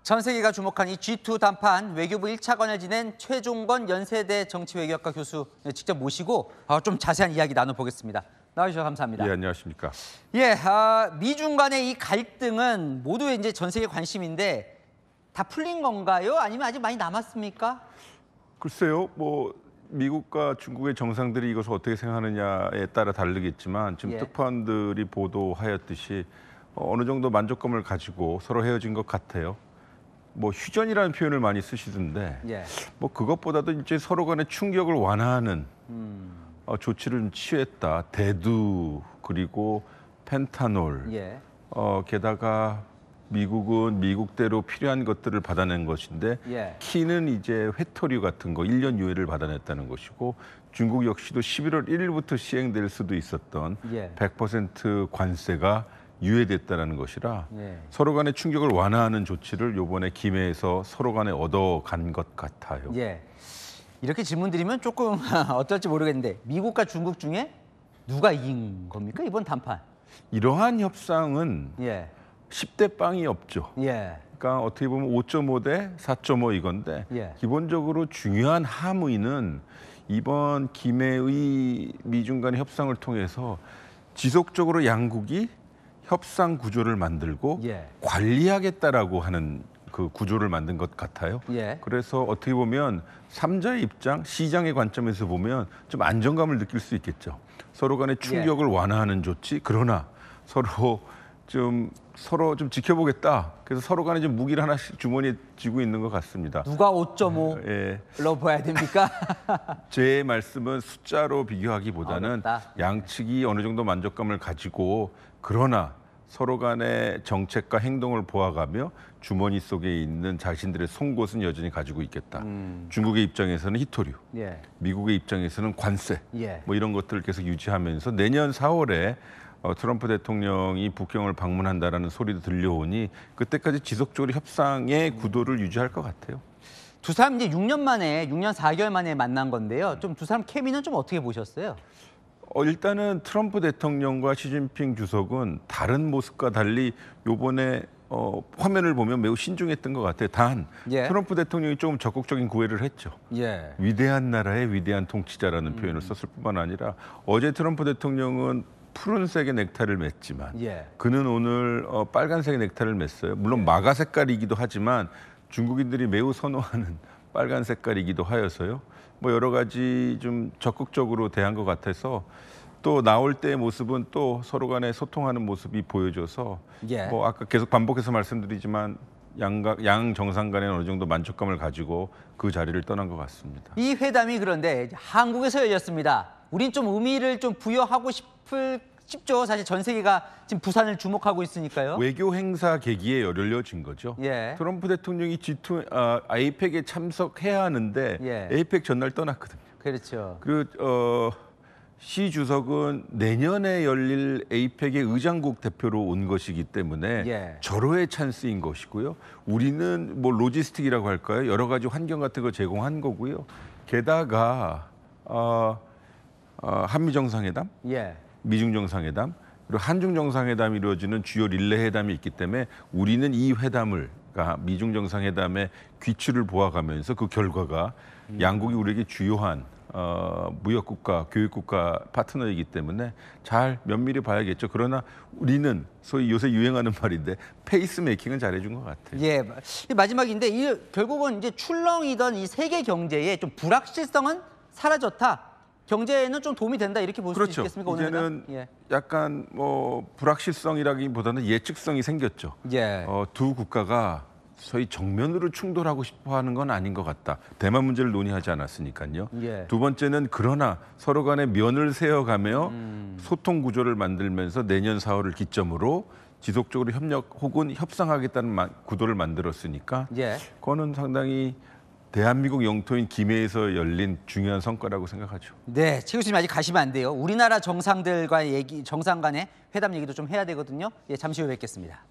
전 세계가 주목한 이 G2 담판 외교부 1차관을 지낸 최종건 연세대 정치외교학과 교수 직접 모시고 좀 자세한 이야기 나눠보겠습니다. 나와주셔서 감사합니다. 예, 안녕하십니까. 예, 미중 간의 이 갈등은 모두 이제 전 세계 관심인데 다 풀린 건가요? 아니면 아직 많이 남았습니까? 글쎄요, 미국과 중국의 정상들이 이것을 어떻게 생각하느냐에 따라 다르겠지만 지금 특파원들이 보도하였듯이 어느 정도 만족감을 가지고 서로 헤어진 것 같아요. 휴전이라는 표현을 많이 쓰시던데 그것보다도 이제 서로 간의 충격을 완화하는 조치를 취했다. 대두 그리고 펜타놀 게다가 미국은 미국대로 필요한 것들을 받아낸 것인데 키는 이제 회토류 같은 거 1년 유예를 받아냈다는 것이고 중국 역시도 11월 1일부터 시행될 수도 있었던 100% 관세가 유예됐다는 것이라 서로 간의 충격을 완화하는 조치를 이번에 김해에서 서로 간에 얻어간 것 같아요. 이렇게 질문 드리면 조금 어떨지 모르겠는데 미국과 중국 중에 누가 이긴 겁니까? 이번 담판. 이러한 협상은 10대 빵이 없죠. 그러니까 어떻게 보면 5.5 대 4.5 이건데 기본적으로 중요한 함의는 이번 김해의 미중 간의 협상을 통해서 지속적으로 양국이 협상 구조를 만들고 관리하겠다라고 하는 그 구조를 만든 것 같아요. 그래서 어떻게 보면 3자의 입장, 시장의 관점에서 보면 좀 안정감을 느낄 수 있겠죠. 서로 간의 충격을 완화하는 조치, 그러나 서로 좀 지켜보겠다. 그래서 서로 간에 좀 무기를 하나씩 주머니에 쥐고 있는 것 같습니다. 누가 5.5로 봐야 됩니까? 제 말씀은 숫자로 비교하기보다는 양측이 어느 정도 만족감을 가지고 그러나 서로 간의 정책과 행동을 보아가며 주머니 속에 있는 자신들의 송곳은 여전히 가지고 있겠다. 중국의 입장에서는 희토류, 미국의 입장에서는 관세, 이런 것들을 계속 유지하면서 내년 4월에 트럼프 대통령이 북경을 방문한다라는 소리도 들려오니 그때까지 지속적으로 협상의 구도를 유지할 것 같아요. 두 사람 이제 6년 4개월 만에 만난 건데요. 좀 두 사람 케미는 좀 어떻게 보셨어요? 일단은 트럼프 대통령과 시진핑 주석은 다른 모습과 달리 요번에 화면을 보면 매우 신중했던 것 같아요. 단 트럼프 대통령이 조금 적극적인 구애를 했죠. 위대한 나라의 위대한 통치자라는 표현을 썼을 뿐만 아니라 어제 트럼프 대통령은 푸른색의 넥타이를 맸지만 그는 오늘 빨간색의 넥타이를 맸어요. 물론 마가 색깔이기도 하지만 중국인들이 매우 선호하는 빨간 색깔이기도 하여서요. 여러 가지 좀 적극적으로 대한 것 같아서 또 나올 때의 모습은 또 서로 간에 소통하는 모습이 보여져서 아까 계속 반복해서 말씀드리지만 양 정상 간에 어느 정도 만족감을 가지고 그 자리를 떠난 것 같습니다. 이 회담이 그런데 한국에서 열렸습니다. 우린 좀 의미를 좀 부여하고 싶죠. 사실 전 세계가 지금 부산을 주목하고 있으니까요. 외교 행사 계기에 열려진 거죠. 트럼프 대통령이 G2 APEC에 참석해야 하는데 APEC 전날 떠났거든요. 그렇죠. 그리고 시 주석은 내년에 열릴 APEC의 의장국 대표로 온 것이기 때문에 절호의 찬스인 것이고요. 우리는 로지스틱이라고 할까요? 여러 가지 환경 같은 거 제공한 거고요. 게다가 한미 정상회담, 미중 정상회담, 그리고 한중 정상회담이 이루어지는 주요 릴레 회담이 있기 때문에 우리는 이 회담을 미중 정상회담의 귀추를 보아가면서 그 결과가 양국이 우리에게 주요한 무역국가, 교육국가 파트너이기 때문에 잘 면밀히 봐야겠죠. 그러나 우리는 소위 요새 유행하는 말인데 페이스메이킹은 잘해준 것 같아요. 마지막인데 결국은 이제 출렁이던 이 세계 경제의 좀 불확실성은 사라졌다. 경제에는 좀 도움이 된다 이렇게 볼 수 있겠습니까? 이제는 약간 불확실성이라기보다는 예측성이 생겼죠. 두 국가가 소위 정면으로 충돌하고 싶어하는 건 아닌 것 같다. 대만 문제를 논의하지 않았으니까요. 두 번째는 그러나 서로 간에 면을 세워가며 소통 구조를 만들면서 내년 4월을 기점으로 지속적으로 협력 혹은 협상하겠다는 구도를 만들었으니까 그거는 상당히 대한민국 영토인 김해에서 열린 중요한 성과라고 생각하죠. 최 교수님 아직 가시면 안 돼요. 우리나라 정상 간의 회담 얘기도 좀 해야 되거든요. 잠시 후에 뵙겠습니다.